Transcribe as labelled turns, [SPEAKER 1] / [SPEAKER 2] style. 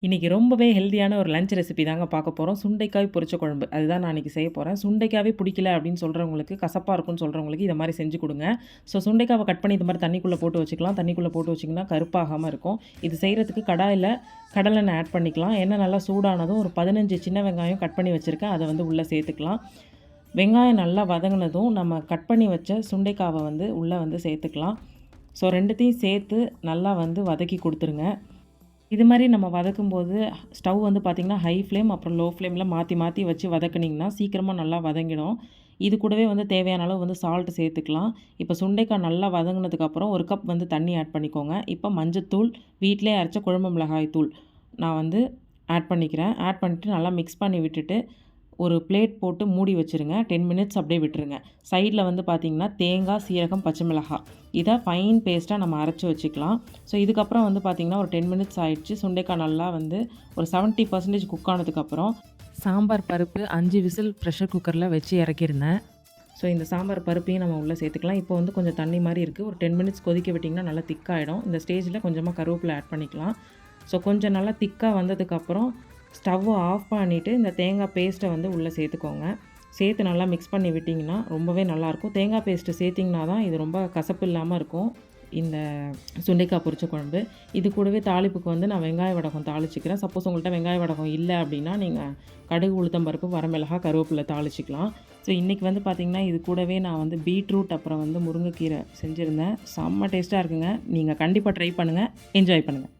[SPEAKER 1] இன்றைக்கி ரொம்பவே ஹெல்த்தியான ஒரு லஞ்ச் ரெசிபி தாங்க பார்க்க போகிறோம். சுண்டைக்காய் பொரிச்ச குழம்பு அதுதான் நான் இன்றைக்கி செய்ய போகிறேன். சுண்டைக்காவே பிடிக்கல அப்படின்னு சொல்கிறவங்களுக்கு, கசப்பாக இருக்குன்னு சொல்கிறவங்களுக்கு இதை மாதிரி செஞ்சு கொடுங்க. ஸோ சுண்டைக்காவை கட் பண்ணி இது மாதிரி தண்ணிக்குள்ளே போட்டு வச்சுக்கலாம். தண்ணிக்குள்ளே போட்டு வச்சிங்கன்னா கருப்பாகாமல் இருக்கும். இது செய்கிறதுக்கு கடாயில் கடலெண்ணெய் ஆட் பண்ணிக்கலாம். எண்ணெய் நல்லா சூடானதும் ஒரு 15 சின்ன வெங்காயம் கட் பண்ணி வச்சுருக்கேன். அதை வந்து உள்ளே சேர்த்துக்கலாம். வெங்காயம் நல்லா வதங்கினதும் நம்ம கட் பண்ணி வச்ச சுண்டைக்காவை வந்து உள்ளே வந்து சேர்த்துக்கலாம். ஸோ ரெண்டுத்தையும் சேர்த்து நல்லா வந்து வதக்கி கொடுத்துருங்க. இது மாதிரி நம்ம வதக்கும்போது ஸ்டவ் வந்து பார்த்திங்கன்னா ஹை ஃப்ளேம் அப்புறம் லோ ஃப்ளேமில் மாற்றி மாற்றி வச்சு வதக்குனிங்கன்னா சீக்கிரமாக நல்லா வதங்கிடும். இது கூடவே வந்து தேவையான அளவு வந்து சால்ட் சேர்த்துக்கலாம். இப்போ சுண்டைக்காய் நல்லா வதங்கினதுக்கப்புறம் ஒரு கப் வந்து தண்ணி ஆட் பண்ணிக்கோங்க. இப்போ மஞ்சத்தூள், வீட்டிலே அரைச்ச குழம்பு மிளகாய் தூள் நான் வந்து ஆட் பண்ணிக்கிறேன். ஆட் பண்ணிவிட்டு நல்லா மிக்ஸ் பண்ணி விட்டுட்டு ஒரு பிளேட் போட்டு மூடி வச்சுருங்க. 10 மினிட்ஸ் அப்படியே விட்டுருங்க. சைடில் வந்து பார்த்திங்கன்னா தேங்காய், சீரகம், பச்சை மிளகாய் இதை ஃபைன் பேஸ்ட்டாக நம்ம அரைச்சி வச்சுக்கலாம். ஸோ இதுக்கப்புறம் வந்து பார்த்திங்கன்னா ஒரு 10 மினிட்ஸ் ஆகிடுச்சு. சுண்டைக்காய் நல்லா வந்து ஒரு 70% குக் ஆனதுக்கப்புறம் சாம்பார் பருப்பு 5 விசில் ப்ரெஷர் குக்கரில் வச்சு இறக்கிருந்தேன். ஸோ இந்த சாம்பார் பருப்பையும் நம்ம உள்ளே சேர்த்துக்கலாம். இப்போ வந்து கொஞ்சம் தண்ணி மாதிரி இருக்குது. ஒரு 10 மினிட்ஸ் கொதிக்க விட்டிங்கன்னா நல்லா திக்காகிடும். இந்த ஸ்டேஜில் கொஞ்சமாக கருவேப்பிலை ஆட் பண்ணிக்கலாம். ஸோ கொஞ்சம் நல்லா திக்காக வந்ததுக்கப்புறம் ஸ்டவ்வை ஆஃப் பண்ணிவிட்டு இந்த தேங்காய் பேஸ்ட்டை வந்து உள்ளே சேர்த்துக்கோங்க. சேர்த்து நல்லா மிக்ஸ் பண்ணி விட்டிங்கன்னா ரொம்பவே நல்லாயிருக்கும். தேங்காய் பேஸ்ட்டு சேர்த்திங்கன்னா தான் இது ரொம்ப கசப்பு இல்லாமல் இருக்கும் இந்த சுண்டைக்காய் பொரிச்ச குழம்பு. இது கூடவே தாளிப்புக்கு வந்து நான் வெங்காய வடகம் தாளிச்சிக்கிறேன். சப்போஸ் உங்கள்கிட்ட வெங்காய வடகம் இல்லை அப்படின்னா நீங்கள் கடுகு, உளுத்தம் பருப்பு, வரமிளகாய், கருவேப்பிலை தாளிச்சிக்கலாம். ஸோ இன்றைக்கி வந்து பார்த்திங்கன்னா இது கூடவே நான் வந்து பீட்ரூட் அப்புறம் வந்து முருங்கைக்கீரை செஞ்சுருந்தேன். செம்ம டேஸ்ட்டாக இருக்குங்க. நீங்கள் கண்டிப்பாக ட்ரை பண்ணுங்கள். என்ஜாய் பண்ணுங்கள்.